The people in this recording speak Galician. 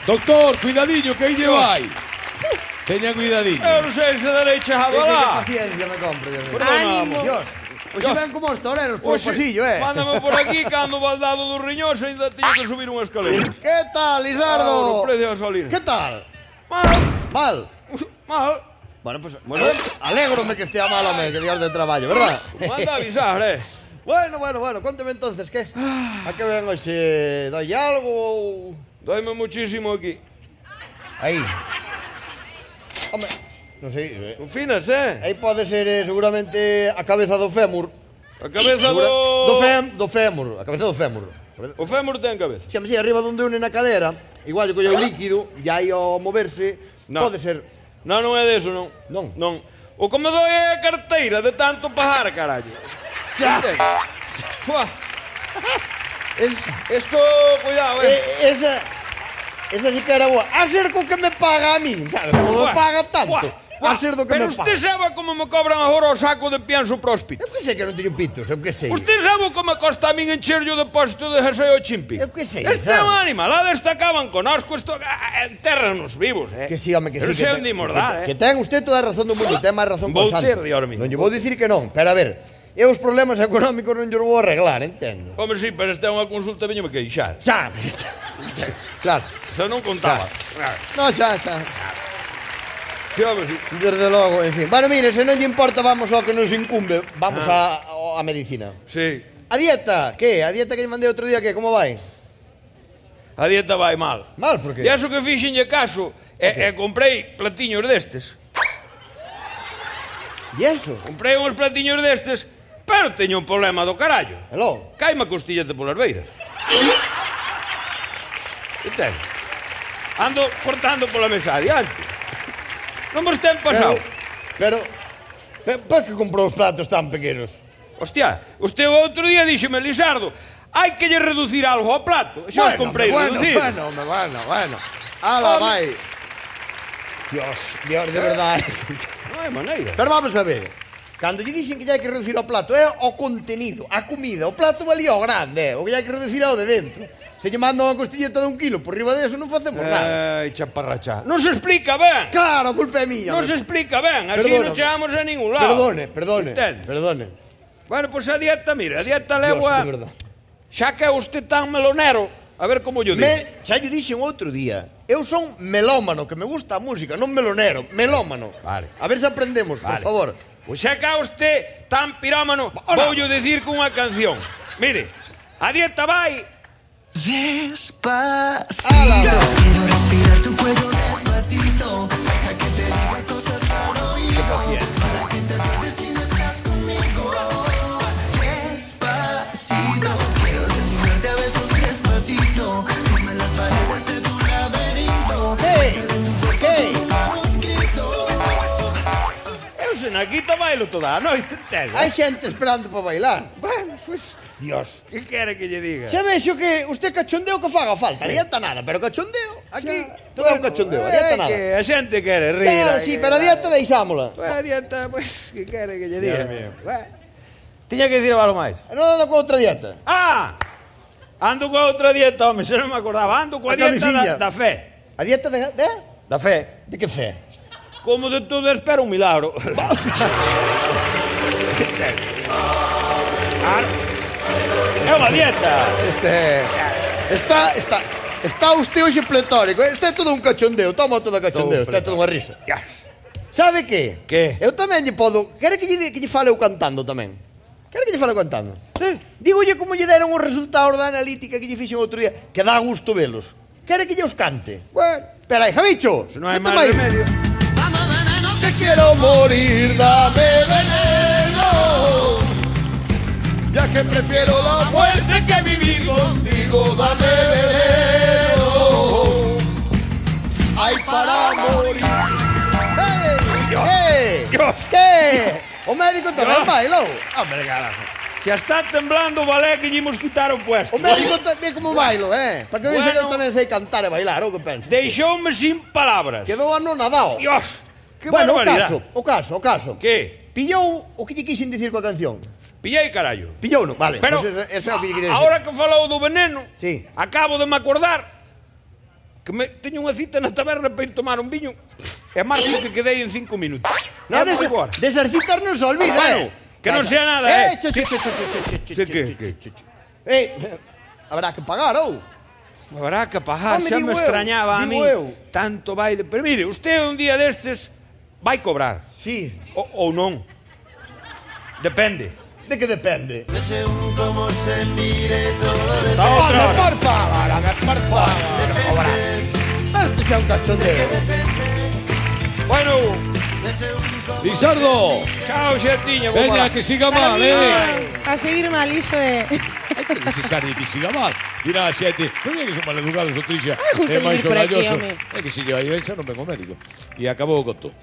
Doctor, cuidadiño, que aí lle vai. Teña cuidadiño. Eu non sei se derecha a Que balá. paciencia me compre, Dios mío. Ánimo. Dios, hoxe ven como os toreros por o pasillo, Mándame por aquí cando o baldado dos riñóns ainda teño que subir unha escalera. Que tal, O Lizardo? precio da gasolina. Que tal? Mal, Mal? mal. Bueno, pues, alégrome que estea mal, home, que días de traballo, verdad? Manda avisar, Bueno, cuénteme entonces, que? A que ven hoxe? Doi algo ou...? Doime muchísimo aquí. Aí. Home, non sei, Confinas, aí pode ser seguramente a cabeza do fémur. A cabeza Do fémur, a cabeza do fémur. O fémur ten cabeza. Xame si, arriba donde une na cadera, igual que colle o líquido, e aí ao moverse, No. pode ser... Non, non é deso, non. Non. Non. O que me doi é a carteira de tanto pajar, carallo. Xa. Fua. Es- Esto, cuidado, Esa sí que era boa. A ser co que me paga a min, sabes? Como me paga tanto. A ser do que Pero me usted paga. sabe como me cobran agora o saco de pienso para os pitos. Eu que sei que non teño pitos, eu que sei. Usted sabe como me costa a min encherlle o depósito de Jaseo Chimpi? Eu que sei, Este é sabe? un animalada, acaban connosco, isto entérranos vivos, Que sí, home, que sí. Pero se onde mordar, Que ten usted toda a razón do mundo, ten máis razón Vou con ter, Santo. Dios mío. Non lle vou dicir que non, pero a ver, eu os problemas económicos non lle vou arreglar, entende? Home, sí, pero esta é unha consulta veño me queixar. Xa. Claro. Xa non contaba. No, xa. Sí, home, sí. Desde logo, en fin. Bueno, mire, se non lle importa, vamos ao que nos incumbe. Vamos a medicina. Sí. A dieta, que? A dieta que lle mandei outro día, que? Como vai? A dieta vai mal. Mal, por que? E aso que fixenlle caso, e comprei platiños destes. E eso? Comprei uns platiños destes, pero teño un problema do carallo. Hello? Caime a costillete polas beiras. Que ten? Ando cortando pola mesa adiante. Non vos ten pasado? Pero por que comprou os platos tan pequenos? Hostia, usted o outro día díxeme, Lisardo, hai que lle reducir algo ao plato. Xa os comprei reducido. Bueno. Ala, vai. Dios, de verdade. Non hai maneira. Pero vamos a ver. Cando lle dixen que lle hai que reducir o plato é o contenido, a comida. O plato valía o grande, o que lle hai que reducir é o de dentro. Se lle manda unha costilleta de 1 kilo por riba deso non facemos nada. Ai, chaparrachá. Non se explica ben. Claro, a culpa é miña. Non se explica ben. Así Perdóname. non chegamos a ningún lado. Entende? Perdone. Bueno, pois a dieta, mira, a dieta Dios, levo de verdad. Xa que é usted tan melonero, a ver como yo digo. Xa lle dixen outro día. Eu son melómano, que me gusta a música, non melonero, melómano. Vale. A ver se aprendemos, por Vale. favor. Pois xa que é usted tan pirómano, Hola. voulle dicir cunha canción. Mire, a dieta vai... Despacito, Ala. quiero respirar tu cuello despacito. Deja que te diga cosas al oído para que te acuerdes si no estás conmigo. Despacito, quiero desnudarte a besos despacito. Firma las paredes de tu laberinto. Hey, hey. Eu se na guita bailo toda a noite, entende? Hai xente esperando para bailar. Bueno, pois... Dios. Que quere que lle diga? Xa vexo que usted cachondeo que faga falta. Adianta nada, pero cachondeo, aquí, todo é un cachondeo, adianta nada. Que a xente quere rir. Claro, sí, pero a dieta deixámola. A dieta, pois, que quere que lle Dios diga? mío. Bueno, tiña que dicir algo máis. Non ando con outra dieta. Ah! Ando coa outra dieta, home, se non me acordaba. Ando coa A dieta camisinha. da fe. A dieta de... Da fe. De que fe? Como de todo espera un milagro. É unha dieta. Está usted hoxe pletórico. Está todo un cachondeo, toma todo cachondeo, Todo está todo unha risa. Sabe que? Que? Eu tamén lle podo... Quere que lle fale eu cantando tamén? Quere que lle fale eu cantando? Sí. Dígolle como lle deron os resultados da analítica que lle fixen outro día, que dá gusto velos. Quere que lle os cante? Bueno, espera aí, Javicho. Se non hai mete máis remedio. Dame veneno que Quiero morir, dame veneno, ya que prefiero la muerte que vivir contigo, dame veneno, ay para morir. Dios. ¿Qué? O médico tamén bailou. Hombre, carajo. Xa está temblando o balé que lle imos quitar o puesto. O médico tamén como bailo, Para que vexa que eu Bueno. tamén sei cantar e bailar, ou que penso? Deixoume sin palabras. Quedou anonadao. Dios, que Bueno, barbaridade. o caso. Que? Pillou o que lle quixen dicir coa canción. Pillei, carallo. Pillou, non? Vale, Pero, pues eso é o que lle quería dicir. ahora que falou do veneno, Sí. acabo de me acordar teño unha cita na taberna para ir tomar un viño e marco que quedei en 5 minutos. No, Vamos agora. desas citas non se olvida, Bueno, que non sea nada, che. Habrá que pagar, ou? Habrá que pagar, Home, xa digo me eu, extrañaba a digo mí eu. tanto baile. Pero mire, usted un día destes vai cobrar, Sí. ou non. Depende. De que depende? Según cómo se mire todo de Hasta outra hora. Por favor. Esto xa é un cachondeo. Bueno, Lizardo, chao, xertiña. veña, que siga mal, A seguir mal, iso é... Hai que necesario que siga mal. Dirá a xente, pero é que son maleducados o Trixa. Ai, justo É máis vivir por aquí, orgulloso. home. É que se lleva aí ben xa non ven o médico. E acabou con todo.